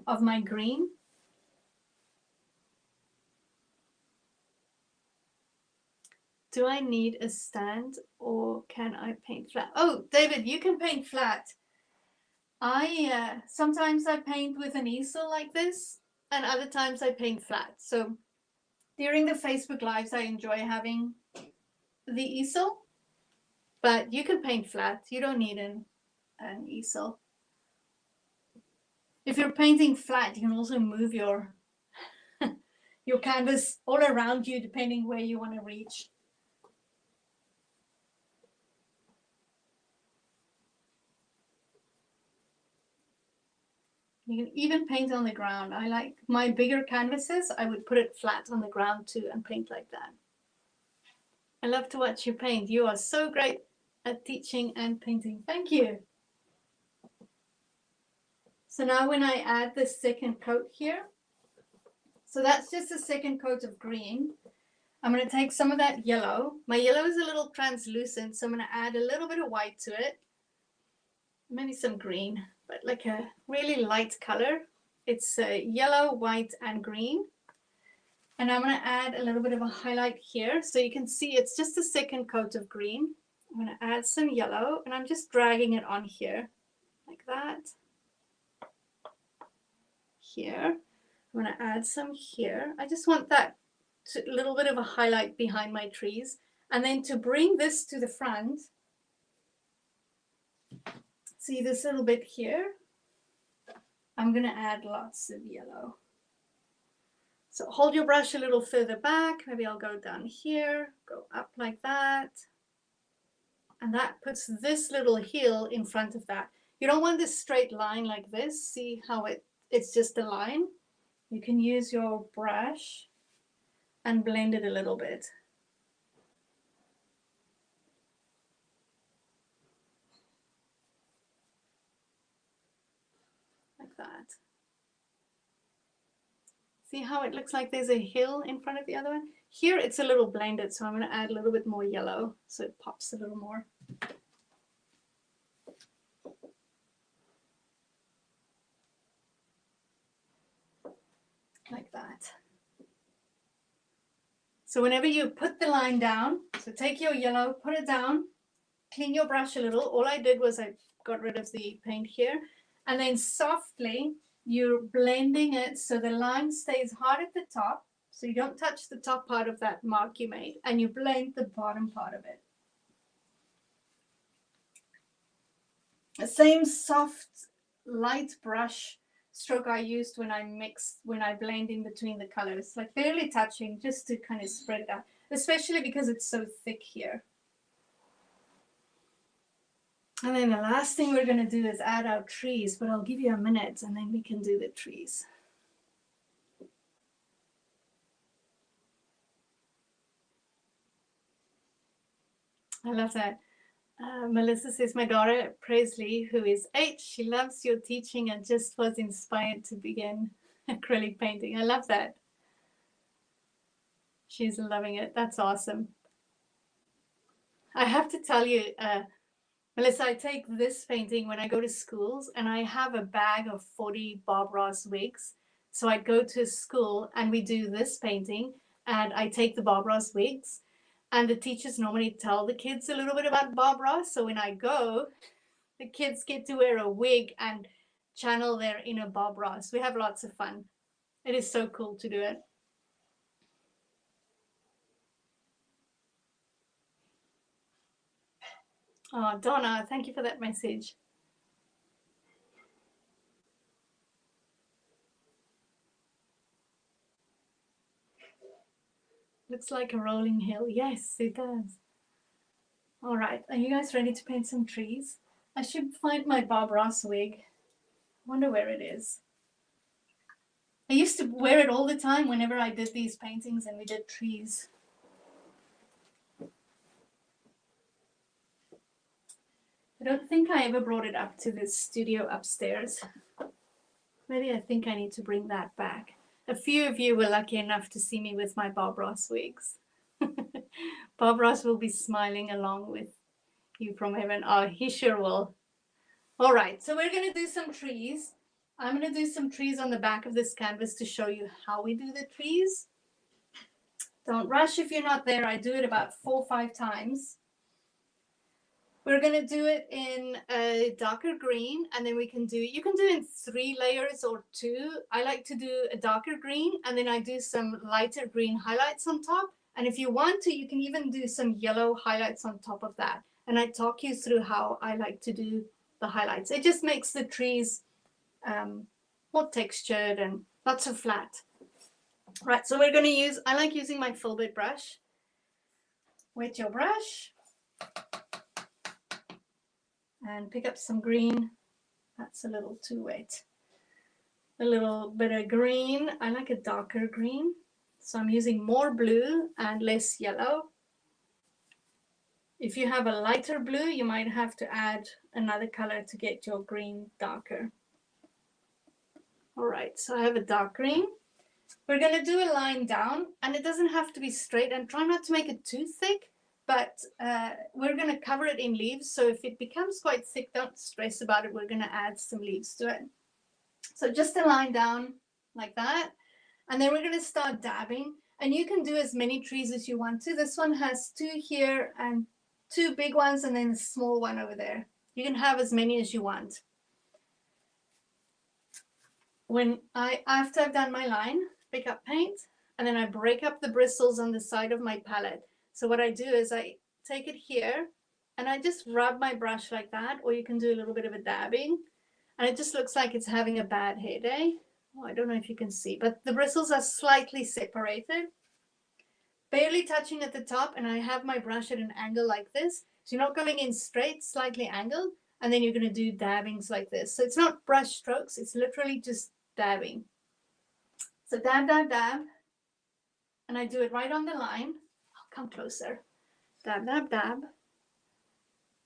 of my green. Do I need a stand or can I paint flat? Oh, David, you can paint flat. Sometimes I paint with an easel like this, and other times I paint flat. So during the Facebook Lives, I enjoy having the easel, but you can paint flat. You don't need an easel. If you're painting flat, you can also move your your canvas all around you, depending where you want to reach. You can even paint on the ground. I like my bigger canvases, I would put it flat on the ground too and paint like that. I love to watch you paint. You are so great at teaching and painting. Thank you. So now when I add the second coat here, so that's just a second coat of green. I'm going to take some of that yellow. My yellow is a little translucent, so I'm going to add a little bit of white to it. Maybe some green, but like a really light color. It's yellow, white, and green. And I'm going to add a little bit of a highlight here. So you can see it's just a second coat of green. I'm going to add some yellow, and I'm just dragging it on here like that. Here. I'm going to add some here. I just want that little bit of a highlight behind my trees. And then to bring this to the front, see this little bit here? I'm going to add lots of yellow. So hold your brush a little further back. Maybe I'll go down here, go up like that. And that puts this little hill in front of that. You don't want this straight line like this. See how it's just a line? You can use your brush and blend it a little bit. Like that. See how it looks like there's a hill in front of the other one? Here it's a little blended, so I'm going to add a little bit more yellow so it pops a little more. Like that. So whenever you put the line down, so take your yellow, put it down, clean your brush a little. All I did was I got rid of the paint here, and then softly you're blending it so the line stays hard at the top, so you don't touch the top part of that mark you made, and you blend the bottom part of it. The same soft, light brush stroke I used when I blend in between the colors, like barely touching, just to kind of spread it out, especially because it's so thick here. And then the last thing we're going to do is add our trees, but I'll give you a minute and then we can do the trees. I love that. Melissa says, my daughter Presley, who is 8, she loves your teaching and just was inspired to begin acrylic painting. I love that. She's loving it. That's awesome. I have to tell you, Melissa, I take this painting when I go to schools, and I have a bag of 40 Bob Ross wigs. So I'd go to school and we do this painting, and I take the Bob Ross wigs, and the teachers normally tell the kids a little bit about Bob Ross. So when I go, the kids get to wear a wig and channel their inner Bob Ross. We have lots of fun. It is so cool to do it. Oh, Donna, thank you for that message. Looks like a rolling hill. Yes, it does. All right, are you guys ready to paint some trees? I should find my Bob Ross wig. I wonder where it is. I used to wear it all the time whenever I did these paintings and we did trees. I don't think I ever brought it up to the studio upstairs. Maybe I think I need to bring that back. A few of you were lucky enough to see me with my Bob Ross wigs. Bob Ross will be smiling along with you from heaven. Oh, he sure will. All right, so we're going to do some trees. I'm going to do some trees on the back of this canvas to show you how we do the trees. Don't rush if you're not there. I do it about 4 or 5 times. We're going to do it in a darker green, and then you can do it in 3 layers or 2. I like to do a darker green, and then I do some lighter green highlights on top. And if you want to, you can even do some yellow highlights on top of that. And I talk you through how I like to do the highlights. It just makes the trees more textured and not so flat. Right, so we're going to use, I like using my filbert brush. Wet your brush. And pick up some green. That's a little too wet. A little bit of green. I like a darker green. So I'm using more blue and less yellow. If you have a lighter blue, you might have to add another color to get your green darker. All right, so I have a dark green. We're going to do a line down, and it doesn't have to be straight, and try not to make it too thick. But we're going to cover it in leaves. So if it becomes quite thick, don't stress about it. We're going to add some leaves to it. So just a line down like that. And then we're going to start dabbing. And you can do as many trees as you want to. This one has 2 here and 2 big ones and then a small one over there. You can have as many as you want. After I've done my line, pick up paint, and then I break up the bristles on the side of my palette. So what I do is I take it here and I just rub my brush like that, or you can do a little bit of a dabbing, and it just looks like it's having a bad hair day. Oh, I don't know if you can see, but the bristles are slightly separated, barely touching at the top, and I have my brush at an angle like this. So you're not going in straight, slightly angled, and then you're going to do dabbings like this. So it's not brush strokes, it's literally just dabbing. So dab, dab, dab, and I do it right on the line. Come closer. Dab, dab, dab.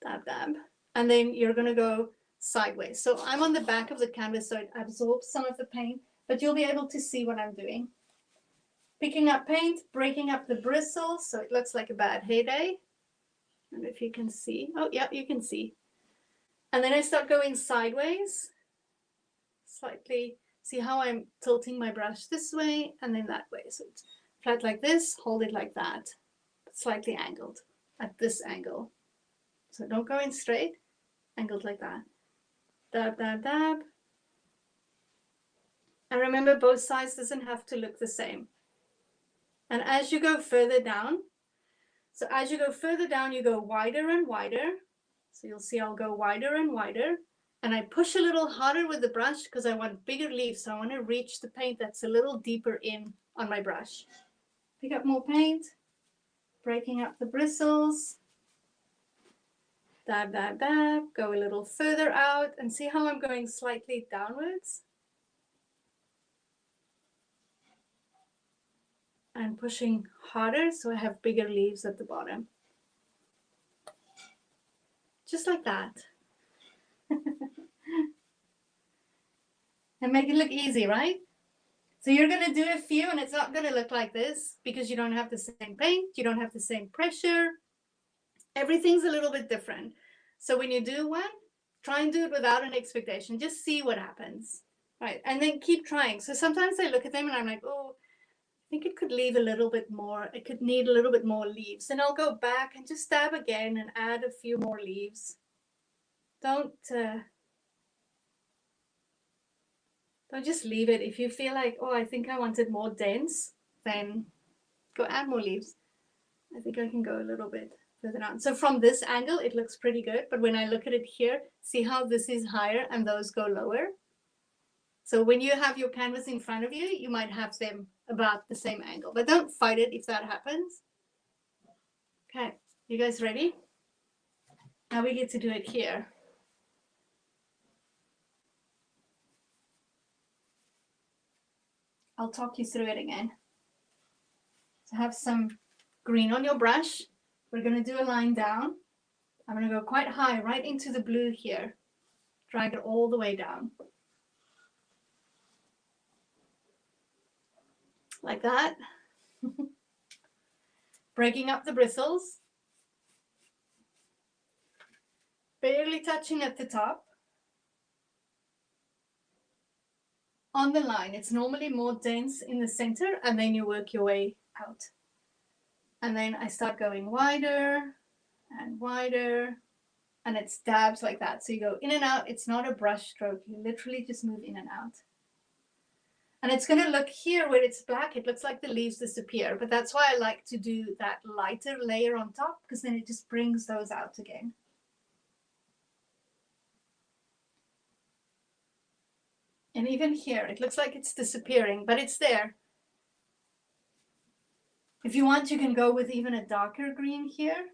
Dab, dab. And then you're going to go sideways. So I'm on the back of the canvas, so it absorbs some of the paint, but you'll be able to see what I'm doing. Picking up paint, breaking up the bristles, so it looks like a bad hair day. And if you can see. Oh, yeah, you can see. And then I start going sideways. Slightly. See how I'm tilting my brush this way and then that way. So it's Flat like this, hold it like that, slightly angled at this angle. So don't go in straight, angled like that. Dab, dab, dab. And remember, both sides doesn't have to look the same. And as you go further down, so as you go further down, you go wider and wider. So you'll see I'll go wider and wider. And I push a little harder with the brush because I want bigger leaves. So I want to reach the paint that's a little deeper in on my brush. Pick up more paint, breaking up the bristles. Dab, dab, dab, go a little further out and see how I'm going slightly downwards. And pushing harder so I have bigger leaves at the bottom. Just like that. And make it look easy, right? So you're going to do a few and it's not going to look like this because you don't have the same paint, you don't have the same pressure. Everything's a little bit different. So when you do one, try and do it without an expectation. Just see what happens, right? And then keep trying. So sometimes I look at them and I'm like, oh, I think it could leave a little bit more. It could need a little bit more leaves. Then I'll go back and just dab again and add a few more leaves. Don't just leave it. If you feel like, oh, I think I wanted more dense, then go add more leaves. I think I can go a little bit further down. So from this angle, it looks pretty good. But when I look at it here, see how this is higher and those go lower? So when you have your canvas in front of you, you might have them about the same angle. But don't fight it if that happens. Okay, you guys ready? Now we get to do it here. I'll talk you through it again. So have some green on your brush. We're going to do a line down. I'm going to go quite high right into the blue here. Drag it all the way down. Like that. Breaking up the bristles. Barely touching at the top. On the line, it's normally more dense in the center and then you work your way out. And then I start going wider and wider and it's dabs like that. So you go in and out. It's not a brush stroke. You literally just move in and out. And it's going to look here where it's black. It looks like the leaves disappear, but that's why I like to do that lighter layer on top because then it just brings those out again. And even here, it looks like it's disappearing, but it's there. If you want, you can go with even a darker green here.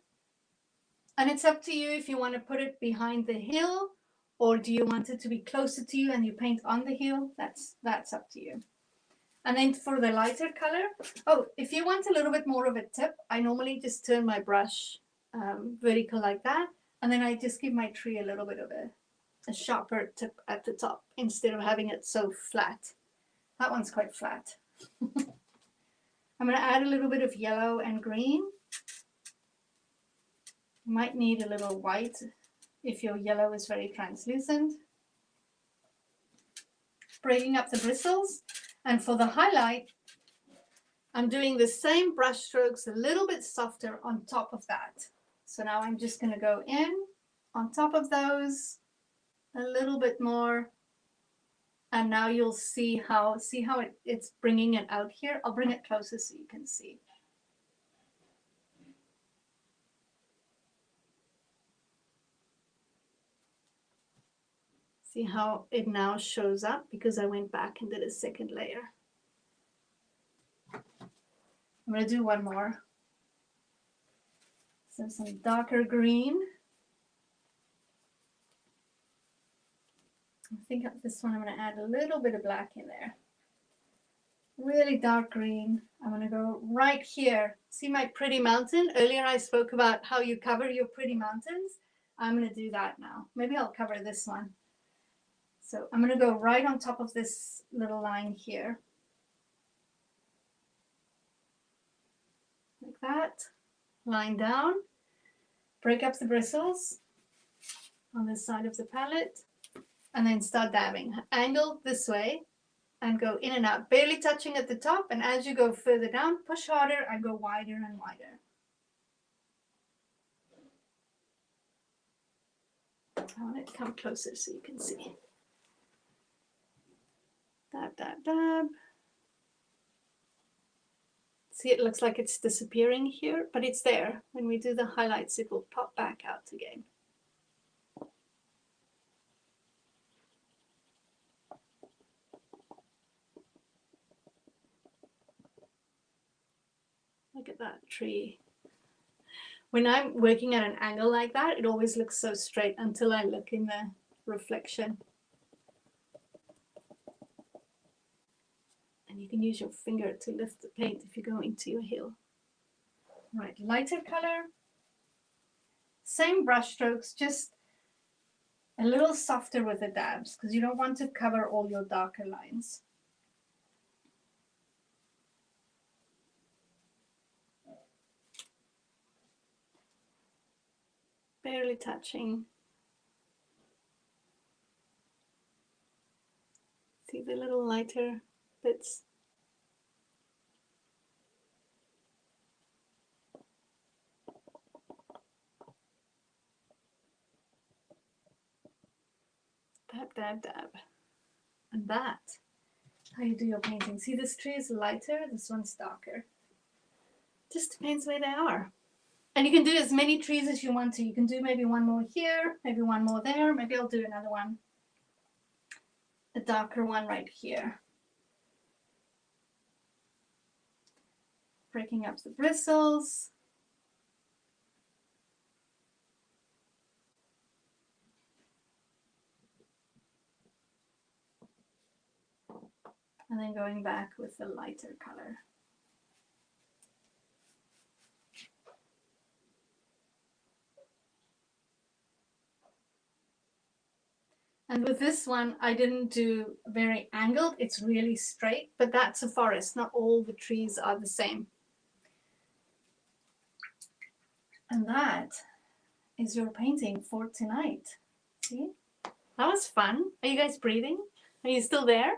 And it's up to you if you want to put it behind the hill or do you want it to be closer to you and you paint on the hill? That's up to you. And then for the lighter color, oh, if you want a little bit more of a tip, I normally just turn my brush vertical like that. And then I just give my tree a little bit of a sharper tip at the top instead of having it so flat. That one's quite flat. I'm going to add a little bit of yellow and green. You might need a little white if your yellow is very translucent. Breaking up the bristles. And for the highlight, I'm doing the same brush strokes a little bit softer on top of that. So now I'm just going to go in on top of those a little bit more. And now you'll see how it's bringing it out here. I'll bring it closer so you can see. See how it now shows up because I went back and did a second layer. I'm going to do one more. So some darker green. I think this one I'm going to add a little bit of black in there. Really dark green. I'm going to go right here. See my pretty mountain? Earlier I spoke about how you cover your pretty mountains. I'm going to do that now. Maybe I'll cover this one. So I'm going to go right on top of this little line here. Like that. Line down. Break up the bristles on this side of the palette. And then start dabbing. Angle this way. and go in and out, barely touching at the top. And as you go further down, push harder and go wider and wider. I want it to come closer so you can see. Dab, dab, dab. See, it looks like it's disappearing here, but it's there. When we do the highlights, it will pop back out again. Look at that tree. When I'm working at an angle like that, it always looks so straight until I look in the reflection. And you can use your finger to lift the paint if you go into your heel. Right, lighter color. Same brush strokes, just a little softer with the dabs because you don't want to cover all your darker lines. Barely touching. See the little lighter bits? Dab, dab, dab. And that's how you do your painting. See, this tree is lighter, this one's darker. Just depends where they are. And you can do as many trees as you want to. You can do maybe one more here, maybe one more there. Maybe I'll do another one, a darker one right here. Breaking up the bristles. And then going back with the lighter color. And with this one, I didn't do very angled. It's really straight, but that's a forest. Not all the trees are the same. And that is your painting for tonight. See? That was fun. Are you guys breathing? Are you still there?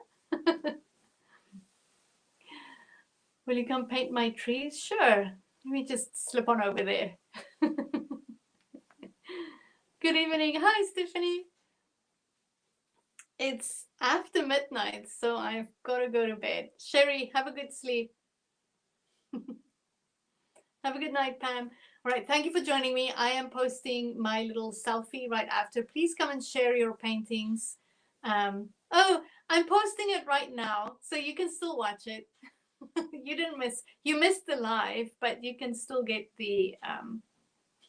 Will you come paint my trees? Sure. Let me just slip on over there. Good evening. Hi, Stephanie. It's after midnight, so I've got to go to bed. Sherry, have a good sleep. Have a good night, Pam. All right, thank you for joining me. I am posting my little selfie right after. Please come and share your paintings. Oh, I'm posting it right now, so you can still watch it. You missed the live, but you can still get the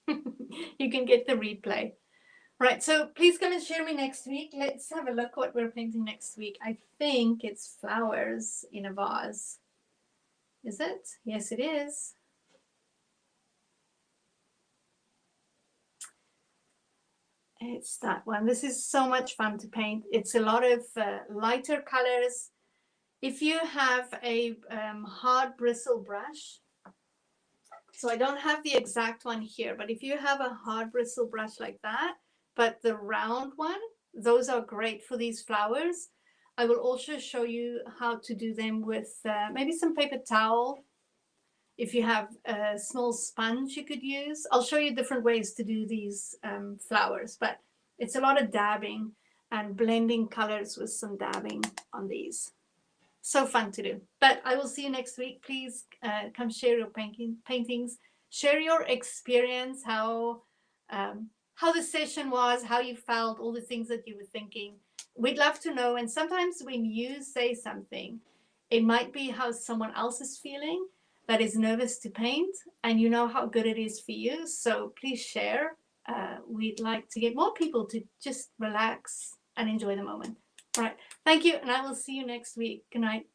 you can get the replay. Right, so please come and share me next week. Let's have a look what we're painting next week. I think it's flowers in a vase. Is it? Yes, it is. It's that one. This is so much fun to paint. It's a lot of lighter colors. If you have a hard bristle brush, so I don't have the exact one here, but if you have a hard bristle brush like that, but the round one, those are great for these flowers. I will also show you how to do them with maybe some paper towel. If you have a small sponge you could use. I'll show you different ways to do these flowers, but it's a lot of dabbing and blending colors with some dabbing on these. So fun to do. But I will see you next week. Please come share your paintings. Share your experience, how the session was, how you felt, all the things that you were thinking. We'd love to know. And sometimes when you say something, it might be how someone else is feeling that is nervous to paint, and you know how good it is for you. So please share. We'd like to get more people to just relax and enjoy the moment. All right. Thank you. And I will see you next week. Good night.